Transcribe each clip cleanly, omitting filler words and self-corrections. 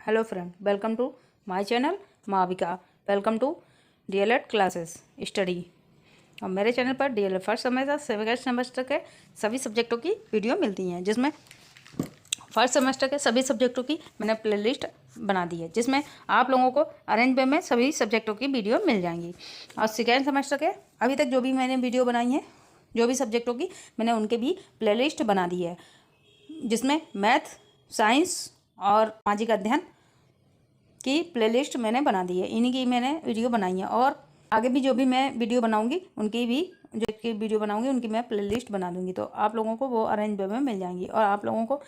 Hello friend, welcome to my channel Mavika. Welcome to D El Ed classes study. और मेरे channel पर D El Ed first semester second semester के सभी सब्जेक्टों की वीडियो मिलती हैं, जिसमें फर्स्ट सेमेस्टर के सभी सब्जेक्टों की मैंने प्लेलिस्ट बना दी है, जिसमें आप लोगों को अरेंज वे में सभी सब्जेक्टों की वीडियो मिल जाएंगी। और सेकेंड सेमेस्टर के अभी तक जो भी मैंने वीडियो बनाई है, जो भी सब्जेक्टों की मैंने उनके भी प्लेलिस्ट बना दी है, जिसमें मैथ, साइंस और सामाजिक अध्ययन की प्लेलिस्ट मैंने बना दी है। इन्हीं की मैंने वीडियो बनाई है और आगे भी जो भी मैं वीडियो बनाऊंगी उनकी भी वीडियो बनाऊंगी उनकी मैं प्लेलिस्ट बना दूंगी, तो आप लोगों को वो अरेंज वे में मिल जाएंगी। और आप लोगों को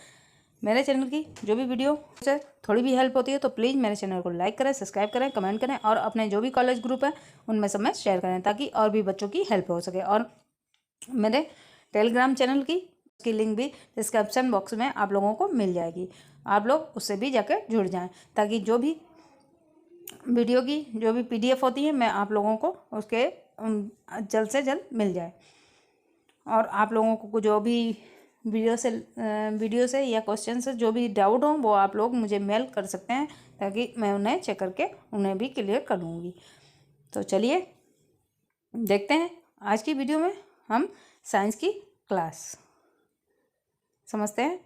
मेरे चैनल की जो भी वीडियो से थोड़ी भी हेल्प होती है तो प्लीज़ मेरे चैनल को लाइक करें, सब्सक्राइब करें, कमेंट करें और अपने जो भी कॉलेज ग्रुप है उनमें सब में शेयर करें, ताकि और भी बच्चों की हेल्प हो सके। और मेरे टेलीग्राम चैनल की लिंक भी डिस्क्रिप्शन बॉक्स में आप लोगों को मिल जाएगी। आप लोग उससे भी जाकर जुड़ जाएं, ताकि जो भी वीडियो की जो भी पीडीएफ होती है मैं आप लोगों को उसके जल्द से जल्द मिल जाए। और आप लोगों को जो भी वीडियो से या क्वेश्चन से जो भी डाउट हो वो आप लोग मुझे मेल कर सकते हैं, ताकि मैं उन्हें चेक करके उन्हें भी क्लियर कर लूँगी। तो चलिए देखते हैं आज की वीडियो में हम साइंस की क्लास समझते हैं,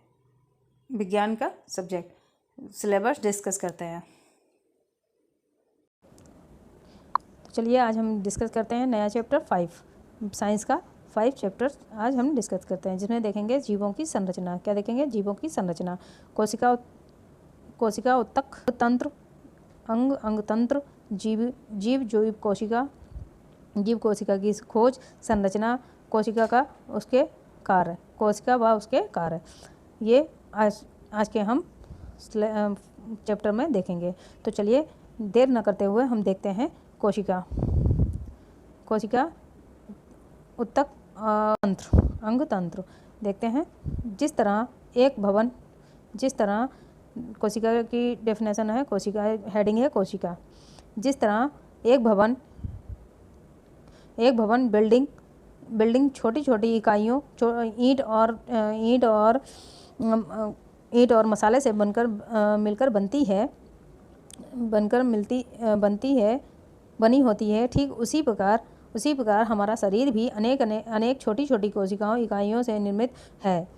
विज्ञान का सब्जेक्ट सिलेबस डिस्कस करते हैं। चलिए आज हम डिस्कस करते हैं नया चैप्टर 5 साइंस का 5 चैप्टर आज हम डिस्कस करते हैं, जिसमें देखेंगे जीवों की संरचना। क्या देखेंगे? जीवों की संरचना। कोशिका उत्तक तंत्र, अंग अंग तंत्र, जीव कोशिका की खोज, संरचना, कोशिका का उसके कार्य, कोशिका व उसके कार्य, ये आज के हम चैप्टर में देखेंगे। तो चलिए देर न करते हुए हम देखते हैं कोशिका उत्तक तंत्र, अंग तंत्र देखते हैं। जिस तरह कोशिका की डेफिनेशन है, कोशिका हेडिंग है कोशिका। जिस तरह एक भवन बिल्डिंग छोटी छोटी इकाइयों ईंट और मसाले से मिलकर बनी होती है, ठीक उसी प्रकार हमारा शरीर भी अनेक छोटी छोटी इकाइयों से निर्मित है।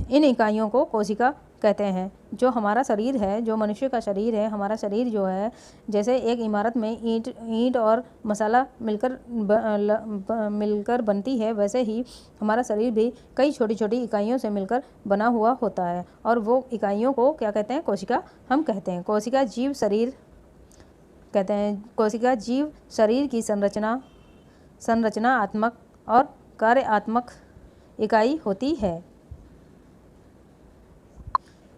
इन इकाइयों को कोशिका कहते हैं। जो हमारा शरीर है, जो मनुष्य का शरीर है, हमारा शरीर जो है, जैसे एक इमारत में ईंट और मसाला मिलकर बनती है, वैसे ही हमारा शरीर भी कई छोटी छोटी इकाइयों से मिलकर बना हुआ होता है। और वो इकाइयों को क्या कहते हैं? कोशिका हम कहते हैं। कोशिका जीव शरीर की संरचनात्मक और कार्यात्मक इकाई होती है।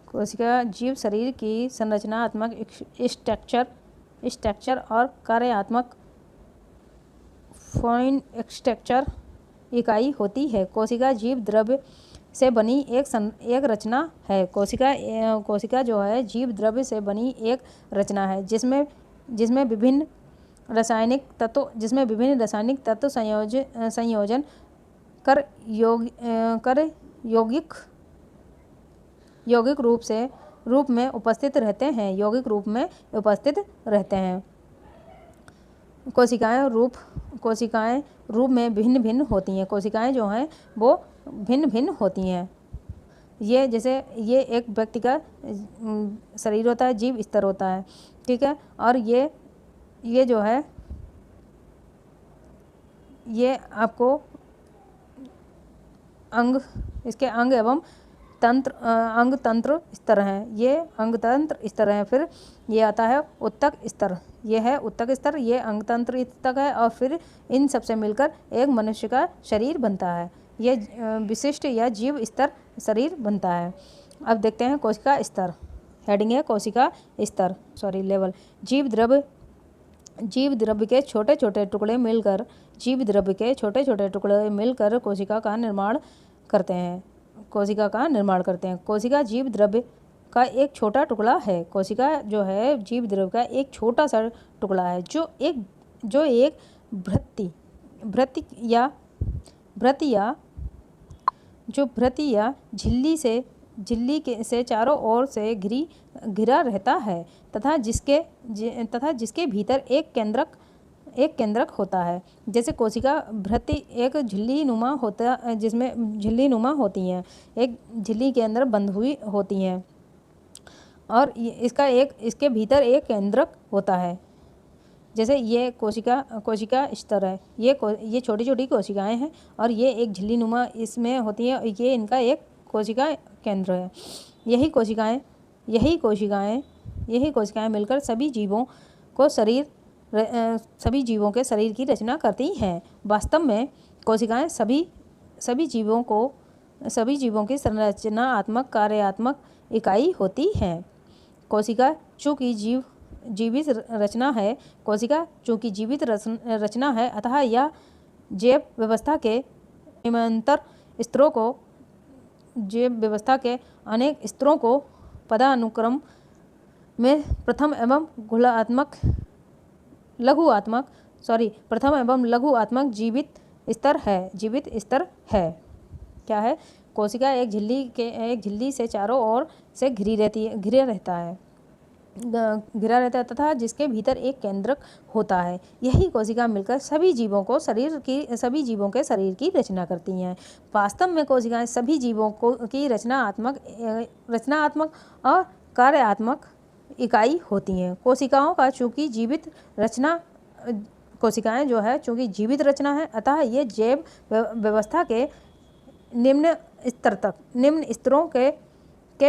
कोशिका जीव शरीर की संरचनात्मक स्ट्रक्चर और कार्यात्मक फाइन स्ट्रक्चर इकाई होती है। कोशिका जीव द्रव्य से बनी एक रचना है। कोशिका जो है जीव द्रव्य से बनी एक रचना है, जिसमें विभिन्न रासायनिक तत्व संयोजन कर यौगिक रूप में उपस्थित रहते हैं। कोशिकाएं रूप में भिन्न होती हैं। कोशिकाएं जो हैं वो भिन्न होती हैं। ये एक व्यक्ति का शरीर होता है, जीव स्तर होता है, ठीक है। और ये जो है ये आपको इसके अंग एवं अंग तंत्र स्तर हैं। ये अंग तंत्र स्तर हैं। फिर ये आता है उत्तक स्तर। ये है उत्तक स्तर, ये अंग तंत्र स्तर है। और फिर इन सबसे मिलकर एक मनुष्य का शरीर बनता है। ये विशिष्ट या जीव स्तर शरीर बनता है। अब देखते हैं कोशिका स्तर। हेडिंग है कोशिका स्तर, लेवल। जीव द्रव्य के छोटे छोटे टुकड़े मिलकर कोशिका का निर्माण करते हैं। कोशिका जीव द्रव्य का एक छोटा टुकड़ा है। कोशिका जो है जीव द्रव्य का एक छोटा सा टुकड़ा है, जो एक भ्रति या झिल्ली से झिल्ली के से चारों ओर से घिरा रहता है तथा जिसके भीतर एक केंद्रक होता है। जैसे कोशिका भृत्य एक झिल्ली नुमा होता है, जिसमें झिल्ली नुमा होती हैं, एक झिल्ली के अंदर बंद हुई होती हैं और इसके भीतर एक केंद्रक होता है। जैसे ये कोशिका स्तर है, ये छोटी छोटी कोशिकाएं हैं और ये एक झिल्ली नुमा इसमें होती है, ये इनका एक कोशिका केंद्र है। यही कोशिकाएं मिलकर सभी जीवों के शरीर की रचना करती हैं। वास्तव में कोशिकाएं सभी जीवों की संरचनात्मक कार्यात्मक इकाई होती हैं। कोशिका चूँकि जीवित रचना है, अतः यह जैव व्यवस्था के अनेक स्तरों को पदानुक्रम में प्रथम एवं लघुआत्मक जीवित स्तर है। क्या है? कोशिका एक झिल्ली से चारों ओर से घिरा रहता है तथा जिसके भीतर एक केंद्रक होता है। यही कोशिका मिलकर सभी जीवों के शरीर की रचना करती हैं। वास्तव में कोशिकाएं सभी जीवों की रचनात्मक और कार्यात्मक इकाई होती हैं। चूँकि जीवित रचना है, अतः ये जैव व्यवस्था के निम्न स्तरों के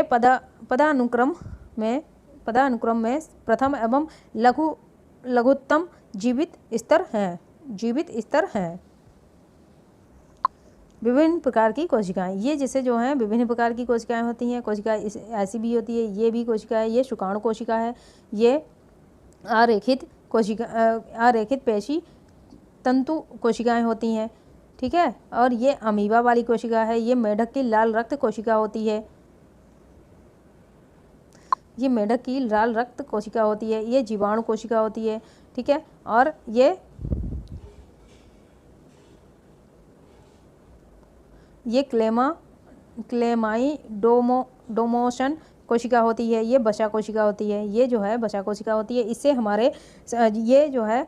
पदानुक्रम में प्रथम एवं लघुत्तम जीवित स्तर हैं। विभिन्न प्रकार की कोशिकाएं, ये जैसे जो हैं विभिन्न प्रकार की कोशिकाएं होती हैं। कोशिका ऐसी भी होती है, ये भी कोशिका है, ये शुक्राणु कोशिका है, ये आरेखित पेशी तंतु कोशिकाएं होती हैं, ठीक है। और ये अमीबा वाली कोशिका है, ये मेढक की लाल रक्त कोशिका होती है, ये जीवाणु कोशिका होती है, ठीक है। और ये क्लेमाइडोमोसन कोशिका होती है, ये बसा कोशिका होती है, ये जो है बसा कोशिका होती है। इससे ये जो है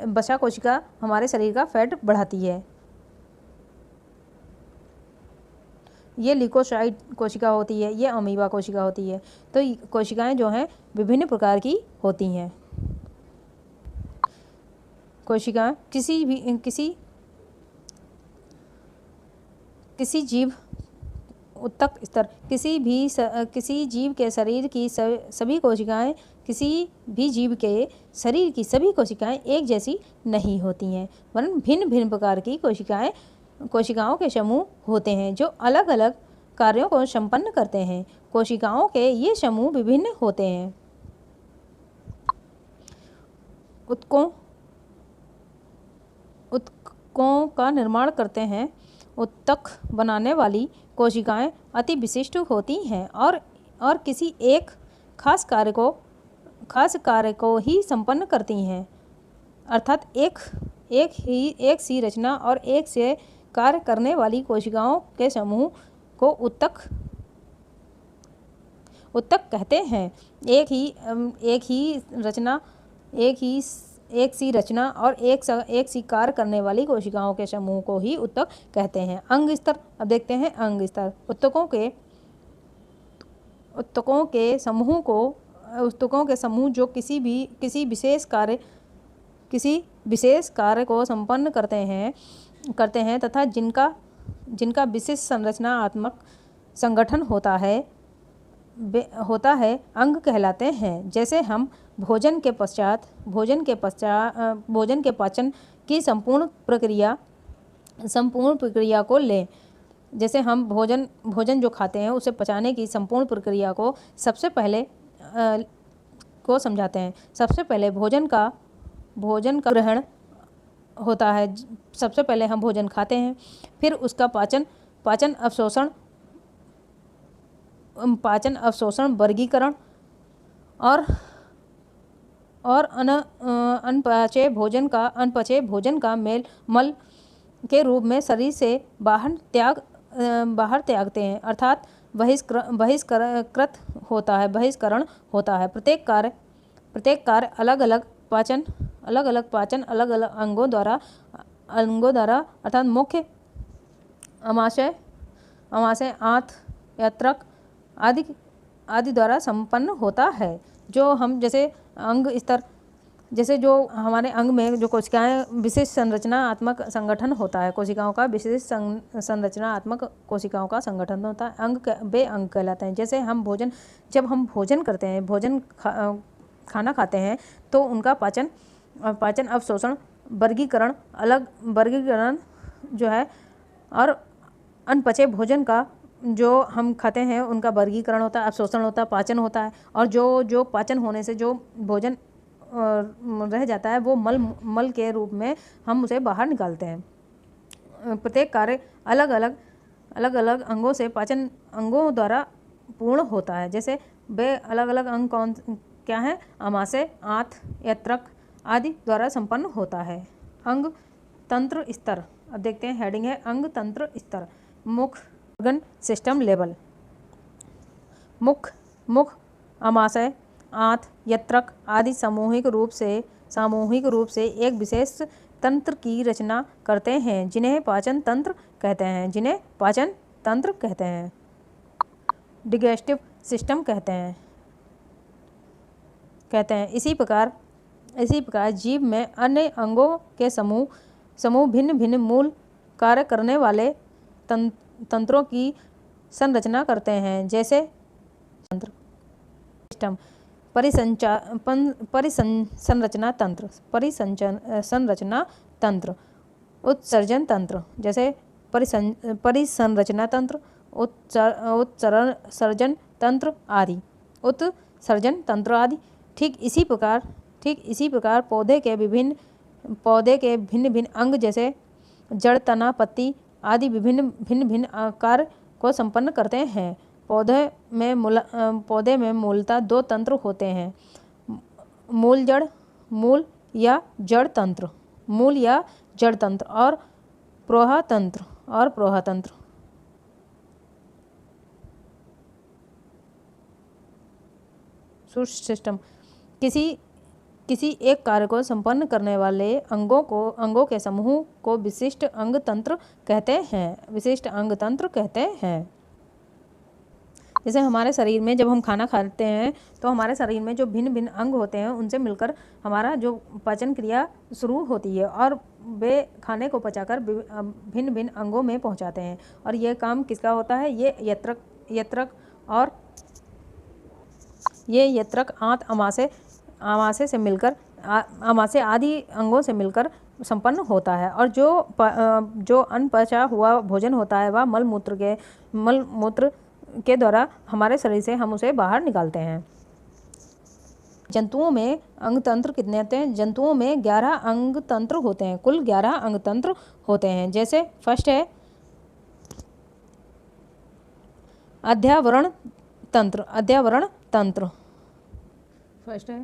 बसा कोशिका हमारे शरीर का फैट बढ़ाती है। ये लिकोसाइट कोशिका होती है, ये अमीबा कोशिका होती है। तो कोशिकाएं जो हैं विभिन्न प्रकार की होती हैं। कोशिका किसी जीव के शरीर की सभी कोशिकाएं एक जैसी नहीं होती हैं, वरन भिन्न भिन्न प्रकार की कोशिकाओं के समूह होते हैं जो अलग अलग कार्यों को संपन्न करते हैं। कोशिकाओं के ये समूह विभिन्न होते हैं। ऊतकों का निर्माण करते हैं। ऊतक बनाने वाली कोशिकाएं अति विशिष्ट होती हैं और किसी एक खास कार्य को ही संपन्न करती हैं। अर्थात एक सी रचना और एक से कार्य करने वाली कोशिकाओं के समूह को ऊतक कहते हैं। एक सी रचना और एक सी कार्य करने वाली कोशिकाओं के समूह को ही ऊतक कहते हैं। अंग स्तर, अब देखते हैं अंग स्तर। ऊतकों के समूह जो किसी विशेष कार्य को संपन्न करते हैं तथा जिनका विशिष्ट संरचनात्मक संगठन होता है अंग कहलाते हैं। जैसे हम भोजन के पाचन की संपूर्ण प्रक्रिया को लें। जैसे हम भोजन जो खाते हैं उसे पचाने की संपूर्ण प्रक्रिया को सबसे पहले समझाते हैं। सबसे पहले भोजन का ग्रहण होता है। सबसे पहले हम भोजन खाते हैं, फिर उसका पाचन अवशोषण, वर्गीकरण और अनपचे भोजन का मल के रूप में शरीर से बाहर त्यागते हैं। बहिष्कृत होता है, बहिष्करण होता है। प्रत्येक कार्य अलग अलग पाचन अलग अलग अंगों द्वारा अर्थात मुख्य, आमाशय, आंत, यत्रक आदि द्वारा संपन्न होता है। जो हम जैसे अंग स्तर, जैसे जो हमारे अंग में जो कोशिकाएं विशिष्ट संरचनात्मक संगठन होता है, कोशिकाओं का विशिष्ट संरचनात्मक कोशिकाओं का संगठन होता है, वे अंग कहलाते हैं। जैसे जब हम भोजन करते हैं, खाना खाते हैं, तो उनका पाचन अवशोषण, वर्गीकरण जो है, और अनपचे भोजन का जो हम खाते हैं उनका वर्गीकरण होता है, अवशोषण होता है, पाचन होता है। और जो पाचन होने से जो भोजन रह जाता है वो मल के रूप में हम उसे बाहर निकालते हैं। प्रत्येक कार्य अलग अलग अंगों से पाचन अंगों द्वारा पूर्ण होता है। जैसे वे अलग अलग अंग क्या है? आमाशय, आंत, यत्रक आदि द्वारा संपन्न होता है। अंग तंत्र स्तर, अब देखते हैं, हेडिंग है अंग तंत्र स्तर। मुख ऑर्गन सिस्टम लेवल। मुख, आमाशय, आंत, यत्रक आदि सामूहिक रूप से एक विशेष तंत्र की रचना करते हैं, जिन्हें पाचन तंत्र कहते हैं। डिgestive सिस्टम कहते हैं। इसी प्रकार जीव में अन्य अंगों के समूह भिन्न मूल कार्य करने वाले तंत्रों की संरचना करते हैं। जैसे तंत्र सिस्टम, परिसंरचना तंत्र, उत्सर्जन तंत्र, जैसे परिसंरचना तंत्र, उत्सर्जन तंत्र आदि, ठीक इसी प्रकार पौधे के भिन्न अंग जैसे जड़, तना, पत्ती आदि भिन्न कार्य को संपन्न करते हैं। पौधे में मूलतः दो तंत्र होते हैं, मूल या जड़ तंत्र और प्रोहा तंत्र। सिस्टम किसी एक कार्य को संपन्न करने वाले अंगों के समूह को विशिष्ट अंग तंत्र कहते हैं। जैसे हमारे शरीर में जब हम खाना खाते हैं तो हमारे शरीर में जो भिन्न अंग होते हैं उनसे मिलकर हमारा जो पाचन क्रिया शुरू होती है और वे खाने को पचाकर भिन्न अंगों में पहुंचाते हैं। और ये काम किसका होता है? ये यत्रक, आंत, आमाशय आदि अंगों से मिलकर संपन्न होता है। और जो अनपचा हुआ भोजन होता है वह मल मूत्र के द्वारा हमारे शरीर से हम उसे बाहर निकालते हैं। जंतुओं में अंग तंत्र कितने होते हैं? जंतुओं में 11 अंग तंत्र होते हैं, कुल 11 अंग तंत्र होते हैं। जैसे फर्स्ट है अध्यावरण तंत्र, फर्स्ट है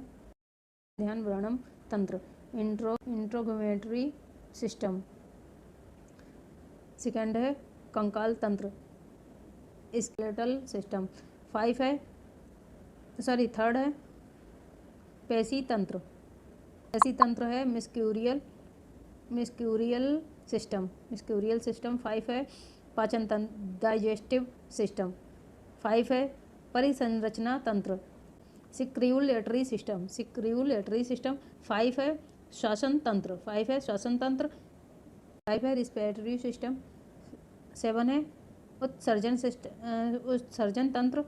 अध्यावरणम तंत्र, इंट्रोगमेटरी सिस्टम। सेकंड है कंकाल तंत्र, स्केलेटल सिस्टम। थर्ड है पेशी तंत्र है मिस्क्यूरियल सिस्टम। 5 है पाचन तंत्र, डाइजेस्टिव सिस्टम। 5 है परिसंरचना तंत्र, सिक्रियुलेटरी सिस्टम। 5 है श्वसन तंत्र, 5 है रिस्पिरेटरी सिस्टम। 7 है उत्सर्जन तंत्र,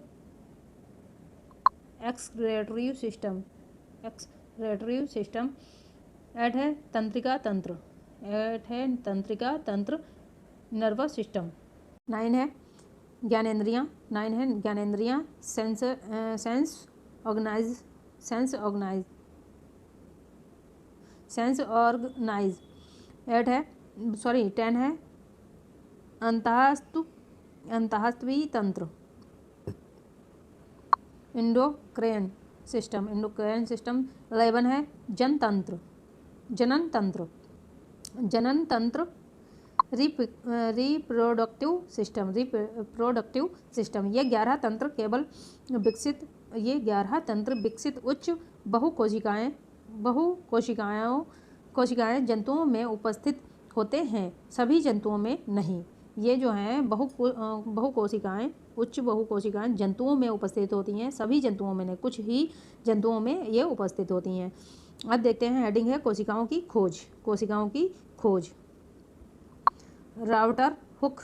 एक्सक्रीटरी सिस्टम। 8 है तंत्रिका तंत्र, नर्वस सिस्टम। 9 है ज्ञानेंद्रियां, सेंस ऑर्गनाइज। 10 है अंतःस्त्वी तंत्र, इंडोक्राइन सिस्टम। 11 है जनन तंत्र, रिप्रोडक्टिव सिस्टम। ये 11 तंत्र विकसित उच्च कोशिकाएं जंतुओं में उपस्थित होते हैं, सभी जंतुओं में नहीं। ये जो हैं उच्च बहुकोशिकाएं जंतुओं में उपस्थित होती हैं, सभी जंतुओं में नहीं, कुछ ही जंतुओं में ये उपस्थित होती हैं। अब देखते हैं, हेडिंग है कोशिकाओं की खोज। राउटर हुक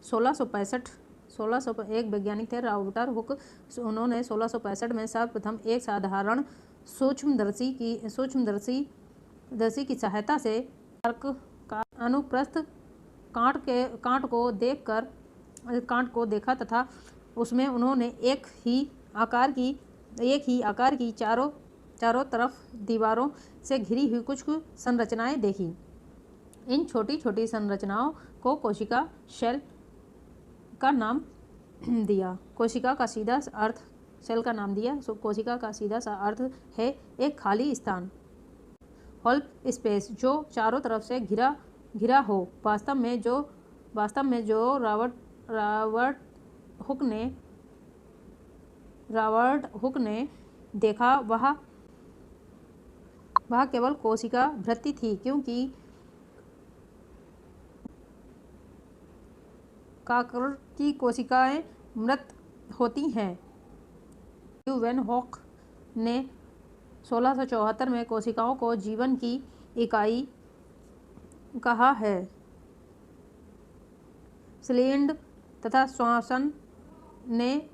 1665 एक वैज्ञानिक थे, राउटर हुक। उन्होंने 1665 में सर्वप्रथम एक साधारण सूक्ष्मदर्शी की सहायता से का अनुप्रस्थ कांट को देखा तथा उसमें उन्होंने एक ही आकार की चारों तरफ दीवारों से घिरी हुई कुछ संरचनाएं देखी। इन छोटी छोटी संरचनाओं को कोशिका शेल का नाम दिया। कोशिका का सीधा सा अर्थ है एक खाली स्थान, होल्प स्पेस, जो चारों तरफ से घिरा हो। वास्तव में जो रॉबर्ट हुक ने देखा वह केवल कोशिका भृत्य थी, क्योंकि काकर की कोशिकाएं मृत होती हैं। वैन हॉक ने 1674 में कोशिकाओं को जीवन की इकाई कहा है। स्लिंड तथा श्वासन ने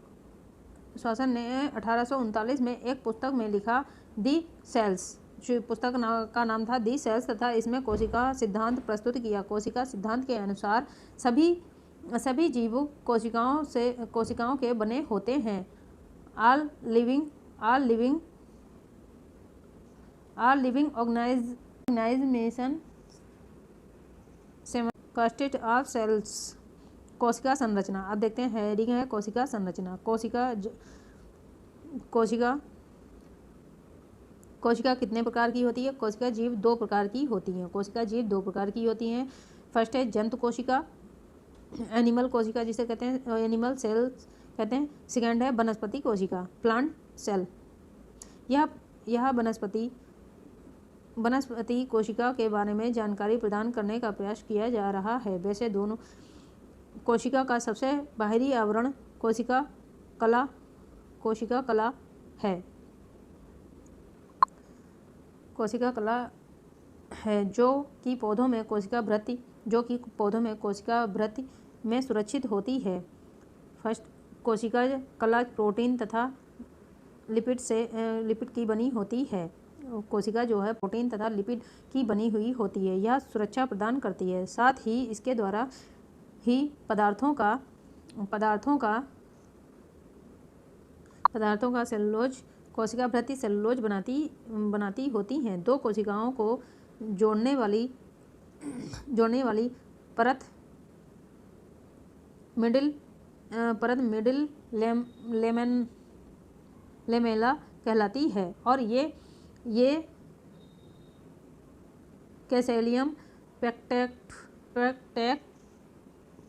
1839 में एक पुस्तक में लिखा, दी सेल्स। पुस्तक का नाम था दी सेल्स, तथा इसमें कोशिका सिद्धांत प्रस्तुत किया। कोशिका सिद्धांत के अनुसार सभी जीव कोशिकाओं के बने होते हैं। All living organization consist of cells. कोशिका संरचना। अब देखते हैं, हेडिंग है कोशिका संरचना। कोशिका कितने प्रकार की होती है? कोशिका जीव 2 प्रकार की होती हैं। फर्स्ट है जंतु कोशिका, एनिमल कोशिका जिसे कहते हैं, एनिमल सेल्स कहते हैं। सेकंड है वनस्पति कोशिका, प्लांट सेल। यह वनस्पति कोशिका के बारे में जानकारी प्रदान करने का प्रयास किया जा रहा है। वैसे दोनों कोशिका का सबसे बाहरी आवरण कोशिका कला है। कोशिका कला है जो कि पौधों में कोशिका भृत्य में सुरक्षित होती है। फर्स्ट, कोशिका कला प्रोटीन तथा लिपिड की बनी होती है। कोशिका जो है प्रोटीन तथा लिपिड की बनी हुई होती है। यह सुरक्षा प्रदान करती है, साथ ही इसके द्वारा ही पदार्थों का सेलुलोज कोशिका भृत्य सेलुलोज बनाती होती हैं। 2 कोशिकाओं को जोड़ने वाली परत मिडिल लेमेला कहलाती है, और ये कैसेलियम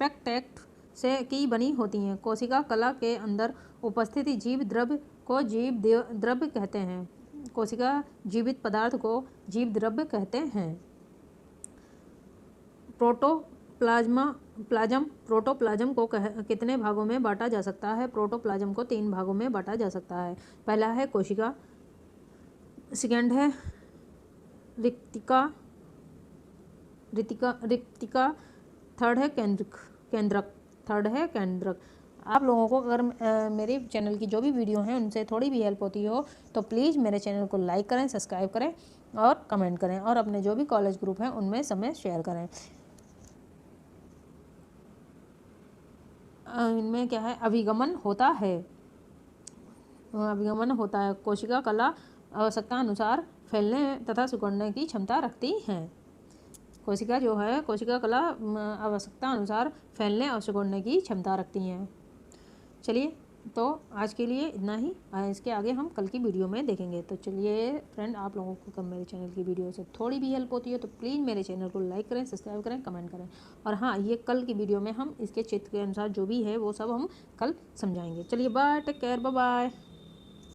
पेक्टेक्ट से की बनी होती हैं। कोशिका कला के अंदर उपस्थित जीव द्रव्य को जीव द्रव्य कहते हैं। कोशिका जीवित पदार्थ को जीव द्रव्य कहते हैं। प्रोटोप्लाज्म को कितने भागों में बांटा जा सकता है? प्रोटोप्लाज्म को 3 भागों में बांटा जा सकता है। पहला है कोशिका, सेकंड है रिक्तिका, थर्ड है केंद्रक। आप लोगों को अगर मेरे चैनल की जो भी वीडियो हैं उनसे थोड़ी भी हेल्प होती हो तो प्लीज़ मेरे चैनल को लाइक करें, सब्सक्राइब करें और कमेंट करें, और अपने जो भी कॉलेज ग्रुप हैं उनमें समय शेयर करें। इनमें क्या है? अभिगमन होता है। कोशिका कला आवश्यकता अनुसार फैलने तथा सिकुड़ने की क्षमता रखती हैं। कोशिका कला आवश्यकता अनुसार फैलने और सिकुड़ने की क्षमता रखती हैं। चलिए तो आज के लिए इतना ही, इसके आगे हम कल की वीडियो में देखेंगे। तो चलिए फ्रेंड, आप लोगों को कब मेरे चैनल की वीडियो से थोड़ी भी हेल्प होती है तो प्लीज़ मेरे चैनल को लाइक करें, सब्सक्राइब करें, कमेंट करें। और हाँ, ये कल की वीडियो में हम इसके चित्र के अनुसार जो भी है वो सब हम कल समझाएंगे। चलिए bye, take care, bye bye.